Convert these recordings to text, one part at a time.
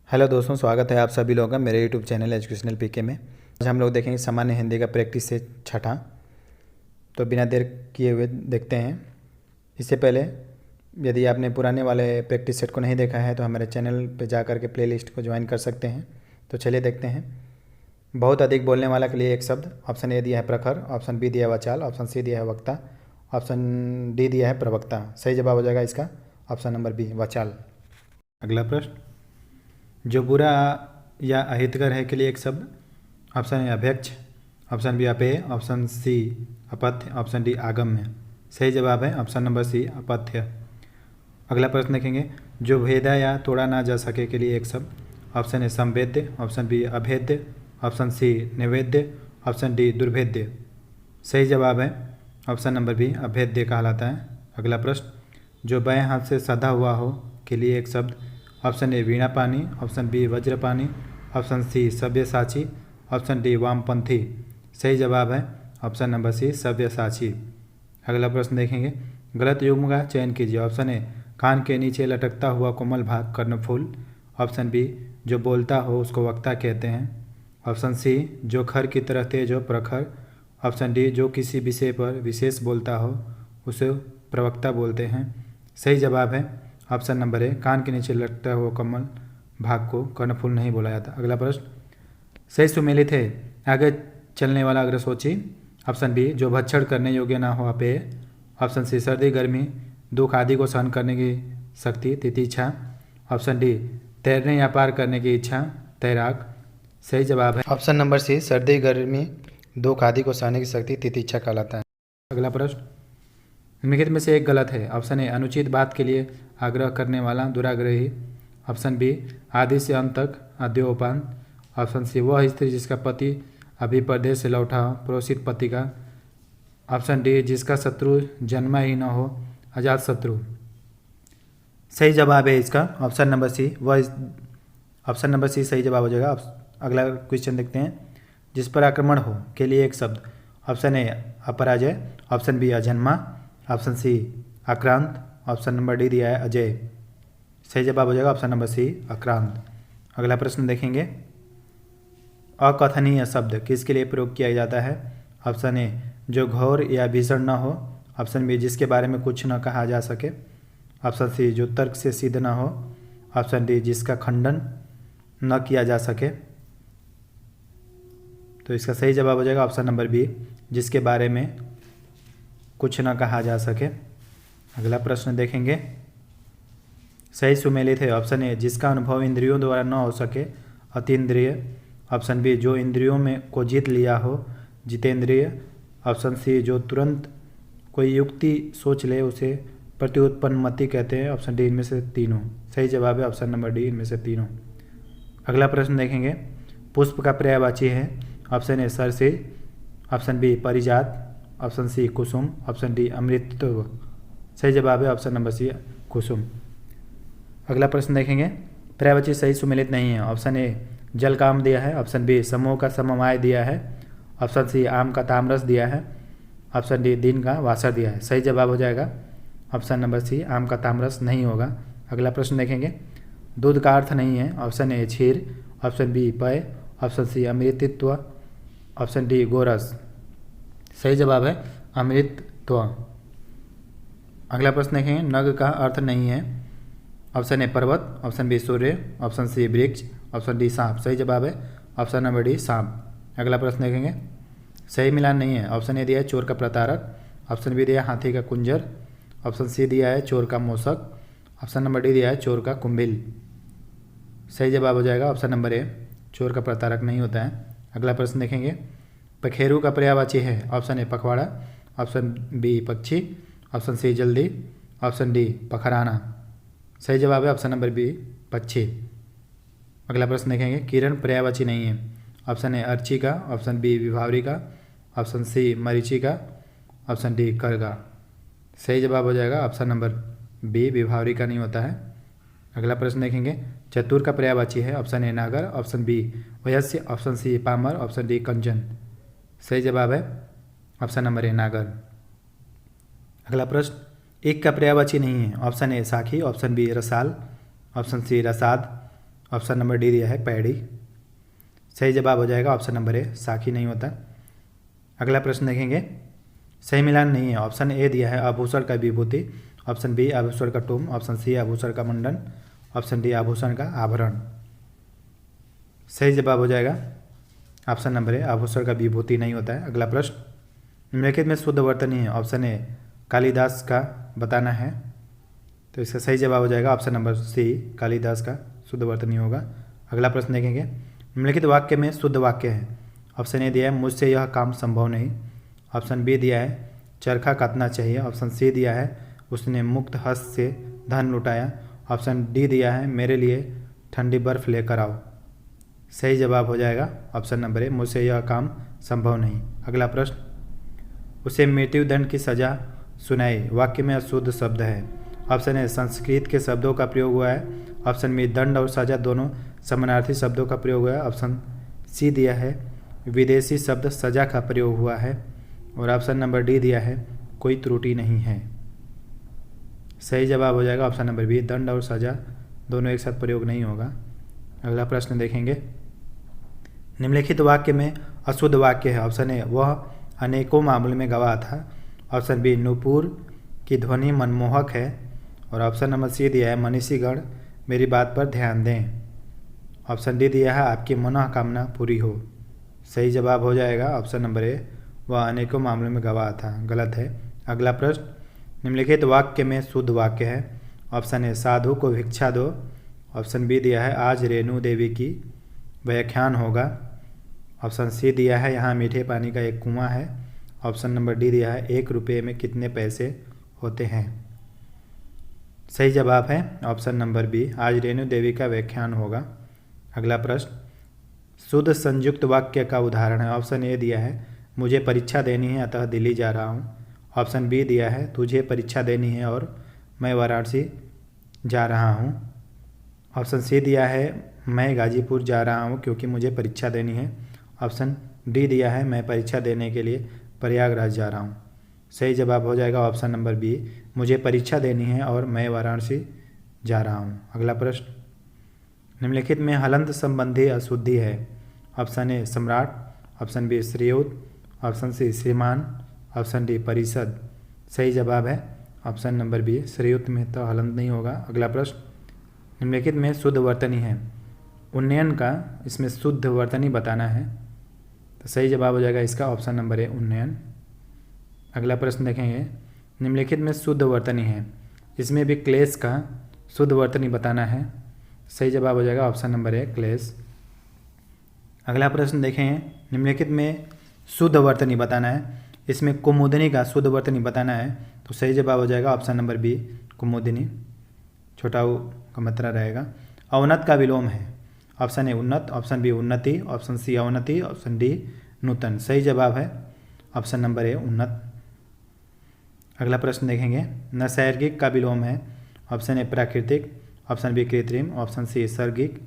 Hello दोस्तों, स्वागत है आप सभी लोगों का मेरे यूट्यूब चैनल एजुकेशनल पीके में। आज हम लोग देखेंगे सामान्य हिंदी का प्रैक्टिस से छठा। तो बिना देर किए हुए देखते हैं। इससे पहले यदि आपने पुराने वाले प्रैक्टिस सेट को नहीं देखा है तो हमारे चैनल पर जा कर के प्लेलिस्ट को ज्वाइन कर सकते हैं। तो चलिए देखते हैं। बहुत अधिक बोलने वाला के लिए एक शब्द। ऑप्शन ए दिया है प्रखर, ऑप्शन बी दिया है वाचाल, ऑप्शन सी दिया है वक्ता, ऑप्शन डी दिया है प्रवक्ता। सही जवाब हो जाएगा इसका ऑप्शन नंबर बी, वाचाल। अगला प्रश्न, जो बुरा या अहितकर है के लिए एक शब्द। ऑप्शन ए अभ्यक्ष, ऑप्शन बी अपेय, ऑप्शन सी अपथ्य, ऑप्शन डी आगम्य। सही जवाब है ऑप्शन नंबर सी, अपथ्य। अगला प्रश्न देखेंगे, जो भेदा या तोड़ा ना जा सके के लिए एक शब्द। ऑप्शन ए संवेद्य, ऑप्शन बी अभेद्य, ऑप्शन सी निवेद्य, ऑप्शन डी दुर्भेद्य। सही जवाब है ऑप्शन नंबर बी, अभेद्य कहलाता है। अगला प्रश्न, जो बाएं हाथ से सधा हुआ हो के लिए एक शब्द। ऑप्शन ए वीणा पानी, ऑप्शन बी वज्रपानी, ऑप्शन सी सव्यसाची, ऑप्शन डी वामपंथी। सही जवाब है ऑप्शन नंबर सी, सव्यसाची। अगला प्रश्न देखेंगे, गलत युग्म का चयन कीजिए। ऑप्शन ए कान के नीचे लटकता हुआ कोमल भाग कर्णफूल, ऑप्शन बी जो बोलता हो उसको वक्ता कहते हैं, ऑप्शन सी जो खर की तरह तेज हो प्रखर, ऑप्शन डी जो किसी विषय पर विशेष बोलता हो उसे प्रवक्ता बोलते हैं। सही जवाब है ऑप्शन नंबर ए, कान के नीचे लटकता हुआ कमल भाग को कर्णफूल नहीं बोला जाता। अगला प्रश्न, सही सुमेलित है आगे चलने वाला अग्रसूची। ऑप्शन बी जो भक्षण करने योग्य ना हो अपेय, ऑप्शन सी सर्दी गर्मी दुख आदि को सहन करने की शक्ति तितिक्षा, ऑप्शन डी तैरने या पार करने की इच्छा तैराक। सही जवाब है ऑप्शन नंबर सी, सर्दी गर्मी दुख आदि को सहने की शक्ति तितिक्षा कहलाता है। अगला प्रश्न, निम्नलिखित में से एक गलत है। ऑप्शन ए अनुचित बात के लिए आग्रह करने वाला दुराग्रही, ऑप्शन बी आदि से अंत तक अद्योपान, ऑप्शन सी वह स्त्री जिसका पति अभी परदेश से लौटा हो प्रोसित पति का, ऑप्शन डी जिसका शत्रु जन्मा ही न हो अजात शत्रु। सही जवाब है इसका option number C, option number C सही जवाब हो जाएगा। अगला क्वेश्चन देखते हैं, जिस पर आक्रमण हो के लिए एक शब्द। ऑप्शन ए अपराजय, ऑप्शन बी अजन्मा, ऑप्शन सी आक्रांत, ऑप्शन नंबर डी दिया है अजय। सही जवाब हो जाएगा ऑप्शन नंबर सी, आक्रांत। अगला प्रश्न देखेंगे, अकथनीय शब्द किसके लिए प्रयोग किया जाता है। ऑप्शन ए जो घोर या भीषण न हो, ऑप्शन बी जिसके बारे में कुछ न कहा जा सके, ऑप्शन सी जो तर्क से सिद्ध न हो, ऑप्शन डी जिसका खंडन न किया जा सके। तो इसका सही जवाब हो जाएगा ऑप्शन नंबर बी, जिसके बारे में कुछ न कहा जा सके। अगला प्रश्न देखेंगे, सही सुमेलित है। ऑप्शन ए जिसका अनुभव इंद्रियों द्वारा न हो सके अतीन्द्रिय, ऑप्शन बी जो इंद्रियों में को जीत लिया हो जितेंद्रिय, ऑप्शन सी जो तुरंत कोई युक्ति सोच ले उसे प्रत्युत्पन्न मति कहते हैं, ऑप्शन डी इनमें से तीनों। सही जवाब है ऑप्शन नंबर डी, इनमें से तीनों। अगला प्रश्न देखेंगे, पुष्प का पर्यायवाची है। ऑप्शन ए सरसी, ऑप्शन बी परिजात, ऑप्शन सी कुसुम, ऑप्शन डी अमृतत्व। सही जवाब है ऑप्शन नंबर सी, कुसुम। अगला प्रश्न देखेंगे, पर्यायवाची सही सुमेलित नहीं है। ऑप्शन ए जल काम दिया है, ऑप्शन बी समूह का समवाय दिया है, ऑप्शन सी आम का तामरस दिया है, ऑप्शन डी दिन का वासर दिया है। सही जवाब हो जाएगा ऑप्शन नंबर सी, आम का तामरस नहीं होगा। अगला प्रश्न देखेंगे, दूध का अर्थ नहीं है। ऑप्शन ए क्षीर, ऑप्शन बी पेय, ऑप्शन सी अमृतत्व, ऑप्शन डी गोरस। सही जवाब है अमृतत्व। अगला प्रश्न देखेंगे, नग का अर्थ नहीं है। ऑप्शन ए पर्वत, ऑप्शन बी सूर्य, ऑप्शन सी वृक्ष, ऑप्शन डी सांप। सही जवाब है ऑप्शन नंबर डी, सांप। अगला प्रश्न देखेंगे, सही मिलान नहीं है। ऑप्शन ए दिया है चोर का प्रतारक, ऑप्शन बी दिया है हाथी का कुंजर, ऑप्शन सी दिया है चोर का मूसक, ऑप्शन नंबर डी दिया है चोर का कुंभिल। सही जवाब हो जाएगा ऑप्शन नंबर ए, चोर का प्रतारक नहीं होता है। अगला प्रश्न देखेंगे, पखेरु का पर्यायवाची है। ऑप्शन ए पखवाड़ा, ऑप्शन बी पक्षी, ऑप्शन सी जल्दी, ऑप्शन डी पखराना। सही जवाब है ऑप्शन नंबर बी, पक्षी। अगला प्रश्न देखेंगे, किरण पर्यायवाची नहीं है। ऑप्शन ए अर्चिका, ऑप्शन बी विभावरिका, ऑप्शन सी मरीचिका, ऑप्शन डी करगा। सही जवाब हो जाएगा ऑप्शन नंबर बी, विभावरिका नहीं होता है। अगला प्रश्न देखेंगे, चतुर का पर्यायवाची है। ऑप्शन ए नागर, ऑप्शन बी वयस्य, ऑप्शन सी पामर, ऑप्शन डी कंचन। सही जवाब है ऑप्शन नंबर ए, नागर। अगला प्रश्न, एक का पर्यायवाची नहीं है। ऑप्शन ए साखी, ऑप्शन बी रसाल, ऑप्शन सी रसाद, ऑप्शन नंबर डी दिया है पैडी। सही जवाब हो जाएगा ऑप्शन नंबर ए साखी नहीं होता। अगला प्रश्न देखेंगे, सही मिलान नहीं है। ऑप्शन ए दिया है आभूषण का विभूति, ऑप्शन बी आभूषण का टुम, ऑप्शन सी आभूषण का मंडन, ऑप्शन डी आभूषण का आभरण। सही जवाब हो जाएगा ऑप्शन नंबर ए आभूषण का विभूति नहीं होता है। अगला प्रश्न, निम्नलिखित में शुद्ध वर्तनी है। ऑप्शन ए कालिदास का बताना है, तो इसका सही जवाब हो जाएगा ऑप्शन नंबर सी कालिदास का शुद्ध वर्तनी होगा। अगला प्रश्न देखेंगे, निम्नलिखित वाक्य में शुद्ध वाक्य है। ऑप्शन ए दिया है मुझसे यह काम संभव नहीं, ऑप्शन बी दिया है चरखा काटना चाहिए, ऑप्शन सी दिया है उसने मुक्त हस्त से धन लुटाया, ऑप्शन डी दिया है मेरे लिए ठंडी बर्फ लेकर आओ। सही जवाब हो जाएगा ऑप्शन नंबर ए मुझसे यह काम संभव नहीं। अगला प्रश्न, उसे मृत्युदंड की सजा सुनाई। वाक्य में अशुद्ध शब्द है। ऑप्शन ए संस्कृत के शब्दों का प्रयोग हुआ है, ऑप्शन बी दंड और सजा दोनों समानार्थी शब्दों का प्रयोग हुआ है, ऑप्शन सी दिया है विदेशी शब्द सजा का प्रयोग हुआ है, और ऑप्शन नंबर डी दिया है कोई त्रुटि नहीं है। सही जवाब हो जाएगा ऑप्शन नंबर बी दंड और सजा दोनों एक साथ प्रयोग नहीं होगा। अगला प्रश्न देखेंगे, निम्नलिखित वाक्य में अशुद्ध वाक्य है। ऑप्शन ए वह अनेकों मामलों में गवाह था, ऑप्शन बी नूपुर की ध्वनि मनमोहक है, और ऑप्शन नंबर सी दिया है मनीषीगण मेरी बात पर ध्यान दें, ऑप्शन डी दिया है आपकी मनोकामना पूरी हो। सही जवाब हो जाएगा ऑप्शन नंबर ए वह अनेकों मामलों में गवाह था, गलत है। अगला प्रश्न, निम्नलिखित वाक्य में शुद्ध वाक्य है। ऑप्शन ए साधु को भिक्षा दो, ऑप्शन बी दिया है आज रेणु देवी की व्याख्यान होगा, ऑप्शन सी दिया है यहाँ मीठे पानी का एक कुआं है, ऑप्शन नंबर डी दिया है 1 रुपये में कितने पैसे होते हैं। सही जवाब है ऑप्शन नंबर बी आज रेणु देवी का व्याख्यान होगा। अगला प्रश्न, शुद्ध संयुक्त वाक्य का उदाहरण है। ऑप्शन ए दिया है मुझे परीक्षा देनी है अतः दिल्ली जा रहा हूँ, ऑप्शन बी दिया है तुझे परीक्षा देनी है और मैं वाराणसी जा रहा हूँ, ऑप्शन सी दिया है मैं गाजीपुर जा रहा हूँ क्योंकि मुझे परीक्षा देनी है, ऑप्शन डी दिया है मैं परीक्षा देने के लिए प्रयागराज जा रहा हूँ। सही जवाब हो जाएगा ऑप्शन नंबर बी मुझे परीक्षा देनी है और मैं वाराणसी जा रहा हूँ। अगला प्रश्न, निम्नलिखित में हलंत संबंधी अशुद्धि है। ऑप्शन ए सम्राट, ऑप्शन बी श्रीयुत, ऑप्शन सी श्रीमान, ऑप्शन डी परिषद। सही जवाब है ऑप्शन नंबर बी श्रीयुत में तो हलंत नहीं होगा। अगला प्रश्न, निम्नलिखित में शुद्ध वर्तनी है। उन्नयन का इसमें शुद्ध वर्तनी बताना है, तो सही जवाब हो जाएगा इसका ऑप्शन नंबर ए उन्नयन। अगला प्रश्न देखेंगे, निम्नलिखित में शुद्ध वर्तनी है, इसमें भी क्लेश का शुद्ध वर्तनी बताना है। सही जवाब हो जाएगा ऑप्शन नंबर ए क्लेश। अगला प्रश्न देखें, निम्नलिखित में शुद्ध वर्तनी बताना है, इसमें कुमुदनी का शुद्ध वर्तनी बताना है, तो सही जवाब हो जाएगा ऑप्शन नंबर बी कुमुदनी, छोटा ऊ का मात्रा रहेगा। अवनत का विलोम है। ऑप्शन ए उन्नत, ऑप्शन बी उन्नति, ऑप्शन सी अवनति, ऑप्शन डी नूतन। सही जवाब है ऑप्शन नंबर ए उन्नत। अगला प्रश्न देखेंगे, नैसर्गिक का विलोम है। ऑप्शन ए प्राकृतिक, ऑप्शन बी कृत्रिम, ऑप्शन सी सर्गिक,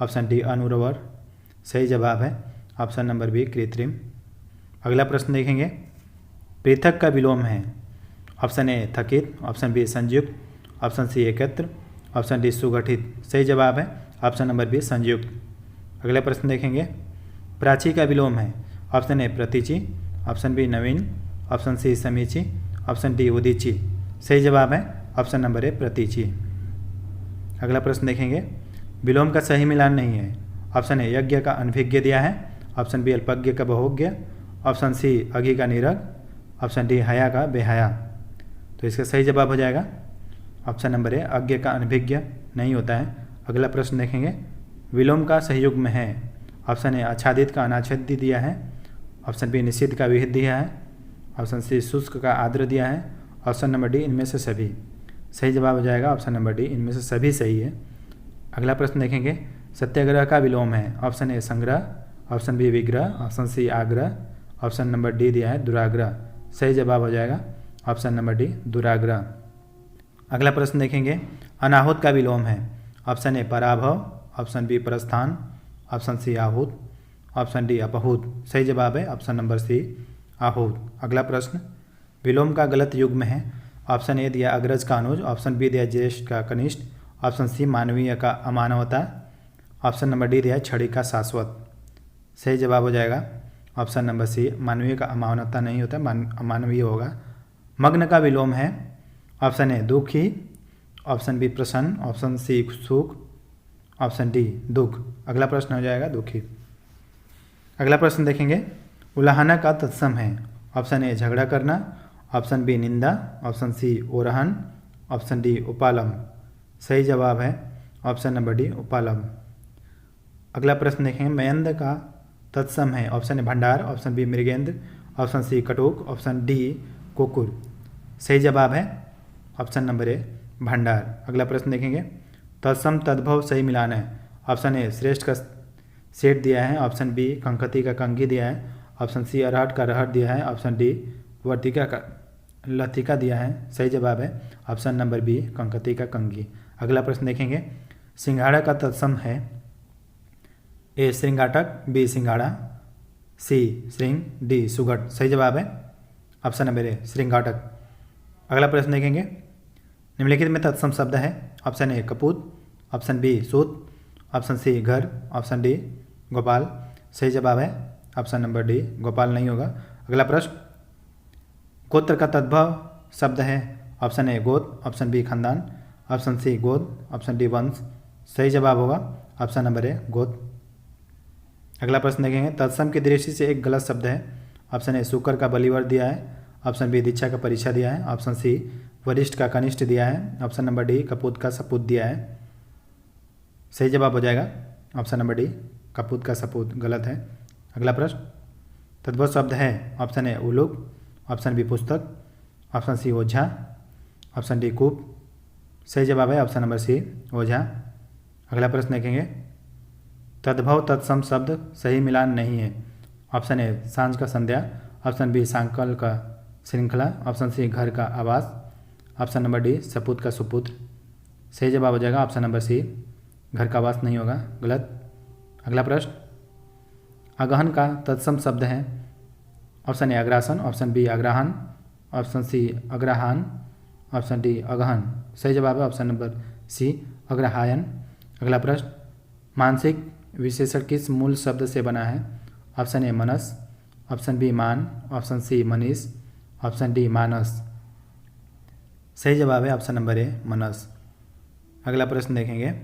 ऑप्शन डी अनुर्वर। सही जवाब है ऑप्शन नंबर बी कृत्रिम। अगला प्रश्न देखेंगे, पृथक का विलोम है। ऑप्शन ए थकित, ऑप्शन बी संयुक्त, ऑप्शन सी एकत्र, ऑप्शन डी सुगठित। सही जवाब है ऑप्शन नंबर बी संयुक्त। अगला प्रश्न देखेंगे, प्राची का विलोम है। ऑप्शन ए प्रतीचि, ऑप्शन बी नवीन, ऑप्शन सी समीची, ऑप्शन डी उदीची। सही जवाब है ऑप्शन नंबर ए प्रतीचि। अगला प्रश्न देखेंगे, विलोम का सही मिलान नहीं है। ऑप्शन ए यज्ञ का अनभिज्ञ दिया है, ऑप्शन बी अल्पज्ञ का बहुज्ञ, ऑप्शन सी अघि का निरग, ऑप्शन डी हया का बेहया। तो इसका सही जवाब हो जाएगा ऑप्शन नंबर ए अज्ञ का अनभिज्ञ नहीं होता है। अगला प्रश्न देखेंगे, विलोम का सही युग्म है। ऑप्शन ए आच्छादित का अनाच्छादित दिया है, ऑप्शन बी निषिद्ध का विहित दिया है, ऑप्शन सी शुष्क का आर्द्र दिया है, ऑप्शन नंबर डी इनमें से सभी। सही जवाब हो जाएगा ऑप्शन नंबर डी इनमें से सभी सही है। अगला प्रश्न देखेंगे, सत्याग्रह का विलोम है। ऑप्शन ए संग्रह, ऑप्शन बी विग्रह, ऑप्शन सी आग्रह, ऑप्शन नंबर डी दिया है दुराग्रह। सही जवाब हो जाएगा ऑप्शन नंबर डी दुराग्रह। अगला प्रश्न देखेंगे, अनाहुत का विलोम है। ऑप्शन ए पराभव, ऑप्शन बी प्रस्थान, ऑप्शन सी आहूत, ऑप्शन डी अपहूत। सही जवाब है ऑप्शन नंबर सी आहूत। अगला प्रश्न, विलोम का गलत युग्म है। ऑप्शन ए दिया अग्रज का अनुज, ऑप्शन बी दिया ज्येष्ठ का कनिष्ठ, ऑप्शन सी मानवीय का अमानवता, ऑप्शन नंबर डी दिया है छड़ी का शाश्वत। सही जवाब हो जाएगा ऑप्शन नंबर सी, मानवीय का अमानवता नहीं होता, अमानवीय होगा। मग्न का विलोम है ऑप्शन ए दुखी, ऑप्शन बी प्रसन्न, ऑप्शन सी सुख, ऑप्शन डी दुख। अगला प्रश्न हो जाएगा दुखी। अगला प्रश्न देखेंगे, उलाहना का तत्सम है ऑप्शन ए झगड़ा करना, ऑप्शन बी निंदा, ऑप्शन सी ओरहन, ऑप्शन डी उपालम। सही जवाब है ऑप्शन नंबर डी उपालम। अगला प्रश्न देखेंगे, मयंद का तत्सम है ऑप्शन ए भंडार, ऑप्शन बी मृगेंद्र, ऑप्शन सी कटोक, ऑप्शन डी कुकुर। सही जवाब है ऑप्शन नंबर ए भंडार। अगला प्रश्न देखेंगे, तत्सम तद्भव सही मिलान है ऑप्शन ए श्रेष्ठ का सेठ दिया है, ऑप्शन बी कंकती का कंघी दिया है, ऑप्शन सी अरहट का रहट दिया है, ऑप्शन डी वर्तिका का लतिका दिया है। सही जवाब है ऑप्शन नंबर बी कंकती का कंघी। अगला प्रश्न देखेंगे, सिंघाड़ा का तत्सम है ए श्रृंगाटक, बी सिंघाड़ा, सी श्रृंग, डी सुगट। सही जवाब है ऑप्शन नंबर ए श्रृंगाटक। अगला प्रश्न देखेंगे, निम्नलिखित में तत्सम शब्द है ऑप्शन ए कपूत, ऑप्शन बी सूत, ऑप्शन सी घर, ऑप्शन डी गोपाल। सही जवाब है ऑप्शन नंबर डी गोपाल नहीं होगा। अगला प्रश्न, गोत्र का तद्भव शब्द है ऑप्शन ए गोद, ऑप्शन बी खानदान, ऑप्शन सी गोद, ऑप्शन डी वंश। सही जवाब होगा ऑप्शन नंबर ए गोद। अगला प्रश्न देखेंगे, तत्सम की दृष्टि से एक गलत शब्द है ऑप्शन ए शुक्र का बलिवर दिया है, ऑप्शन बी दीक्षा का परीक्षा दिया है, ऑप्शन सी वरिष्ठ का कनिष्ठ दिया है, ऑप्शन नंबर डी कपूत का सपूत दिया है। सही जवाब हो जाएगा ऑप्शन नंबर डी कपूत का सपूत गलत है। अगला प्रश्न, तद्भव शब्द है ऑप्शन ए उलूक, ऑप्शन बी पुस्तक, ऑप्शन सी ओझा, ऑप्शन डी कूप। सही जवाब है ऑप्शन नंबर सी ओझा। अगला प्रश्न देखेंगे, तद्भव तत्सम शब्द सही मिलान नहीं है ऑप्शन ए सांझ का संध्या, ऑप्शन बी सांकल का श्रृंखला, ऑप्शन सी घर का आवास, ऑप्शन नंबर डी सपूत का सुपुत्र। सही जवाब हो जाएगा ऑप्शन नंबर सी घर का आवास नहीं होगा गलत। अगला प्रश्न, अगहन का तत्सम शब्द है ऑप्शन ए अग्रासन, ऑप्शन बी अग्रहण, ऑप्शन सी अग्रहान, ऑप्शन डी अगहन। सही जवाब है ऑप्शन नंबर सी अग्रहायन। अगला प्रश्न, मानसिक विशेषण किस मूल शब्द से बना है ऑप्शन ए मनस, ऑप्शन बी मान, ऑप्शन सी मनीष, ऑप्शन डी मानस। सही जवाब है ऑप्शन नंबर ए मनस। अगला प्रश्न देखेंगे,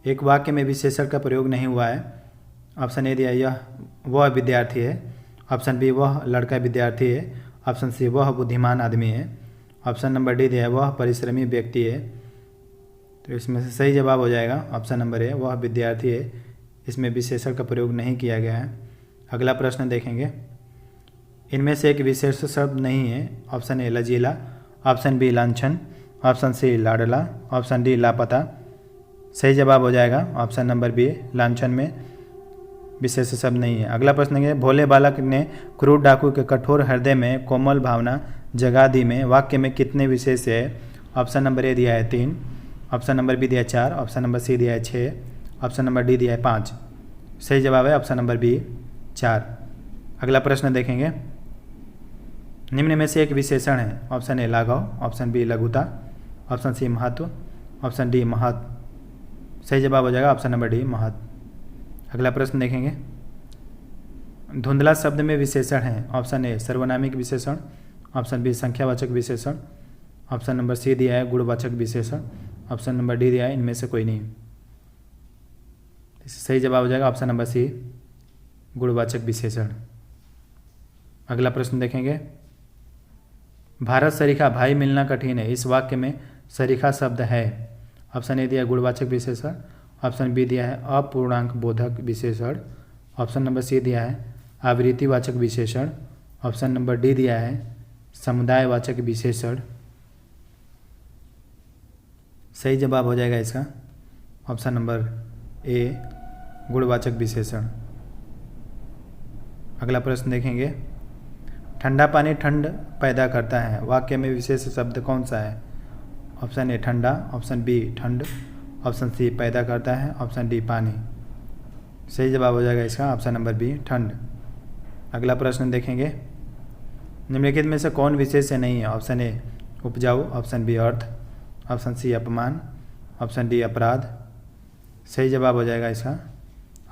एक वाक्य में विशेषण का प्रयोग नहीं हुआ है ऑप्शन ए दिया यह वह विद्यार्थी है, ऑप्शन बी वह लड़का विद्यार्थी है, ऑप्शन सी वह बुद्धिमान आदमी है, ऑप्शन नंबर डी दिया है वह परिश्रमी व्यक्ति है। तो इसमें से सही जवाब हो जाएगा ऑप्शन नंबर ए वह विद्यार्थी है, इसमें विशेषण का प्रयोग नहीं किया गया है। अगला प्रश्न देखेंगे, इनमें से एक विशेष शब्द नहीं है ऑप्शन ए लजीला, ऑप्शन बी लांछन, ऑप्शन सी लाडला, ऑप्शन डी लापता। सही जवाब हो जाएगा ऑप्शन नंबर बी लांछन में विशेष शब्द नहीं है। अगला प्रश्न है, भोले बालक ने क्रूर डाकू के कठोर हृदय में कोमल भावना जगा दी में वाक्य में कितने विशेष है ऑप्शन नंबर ए दिया है 3, ऑप्शन नंबर बी दिया है 4, ऑप्शन नंबर सी दिया है 6, ऑप्शन नंबर डी दिया है 5। सही जवाब है ऑप्शन नंबर बी 4। अगला प्रश्न देखेंगे, निम्न में से एक विशेषण है ऑप्शन ए लाघव, ऑप्शन बी लघुता, ऑप्शन सी महत्व, ऑप्शन डी महत्व। सही जवाब हो जाएगा ऑप्शन नंबर डी महत्व। अगला प्रश्न देखेंगे, धुंधला शब्द में विशेषण है ऑप्शन ए सर्वनामिक विशेषण, ऑप्शन बी संख्यावाचक विशेषण, ऑप्शन नंबर सी दिया है गुणवाचक विशेषण, ऑप्शन नंबर डी दिया है इनमें से कोई नहीं। सही जवाब हो जाएगा ऑप्शन नंबर सी गुणवाचक विशेषण। अगला प्रश्न देखेंगे, भारत सरीखा भाई मिलना कठिन है इस वाक्य में सरीखा शब्द है ऑप्शन ए दिया है गुणवाचक विशेषण, ऑप्शन बी दिया है अपूर्णांक बोधक विशेषण, ऑप्शन नंबर सी दिया है आवृत्तिवाचक विशेषण, ऑप्शन नंबर डी दिया है समुदायवाचक विशेषण। सही जवाब हो जाएगा इसका ऑप्शन नंबर ए गुणवाचक विशेषण। अगला प्रश्न देखेंगे, ठंडा पानी ठंड पैदा करता है वाक्य में विशेष शब्द कौन सा है ऑप्शन ए ठंडा, ऑप्शन बी ठंड, ऑप्शन सी पैदा करता है, ऑप्शन डी पानी। सही जवाब हो जाएगा इसका ऑप्शन नंबर बी ठंड। अगला प्रश्न देखेंगे, निम्नलिखित में से कौन विशेष नहीं है ऑप्शन ए उपजाऊ, ऑप्शन बी अर्थ, ऑप्शन सी अपमान, ऑप्शन डी अपराध। सही जवाब हो जाएगा इसका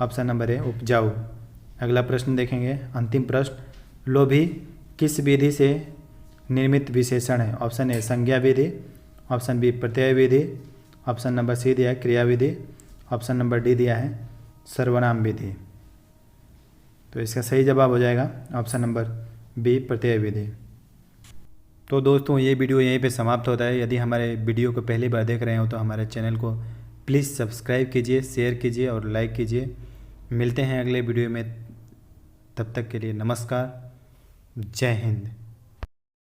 ऑप्शन नंबर ए उपजाऊ। अगला प्रश्न देखेंगे, अंतिम प्रश्न, लोभी किस विधि से निर्मित विशेषण है? ऑप्शन ए संज्ञा विधि, ऑप्शन बी प्रत्यय विधि, ऑप्शन नंबर सी दिया है क्रिया विधि, ऑप्शन नंबर डी दिया है सर्वनाम विधि। तो इसका सही जवाब हो जाएगा ऑप्शन नंबर बी प्रत्यय विधि। तो दोस्तों ये वीडियो यहीं पे समाप्त होता है। यदि हमारे वीडियो को पहली बार देख रहे हो तो हमारे चैनल को प्लीज़ सब्सक्राइब कीजिए, शेयर कीजिए और लाइक कीजिए। मिलते हैं अगले वीडियो में, तब तक के लिए नमस्कार, जय हिंद।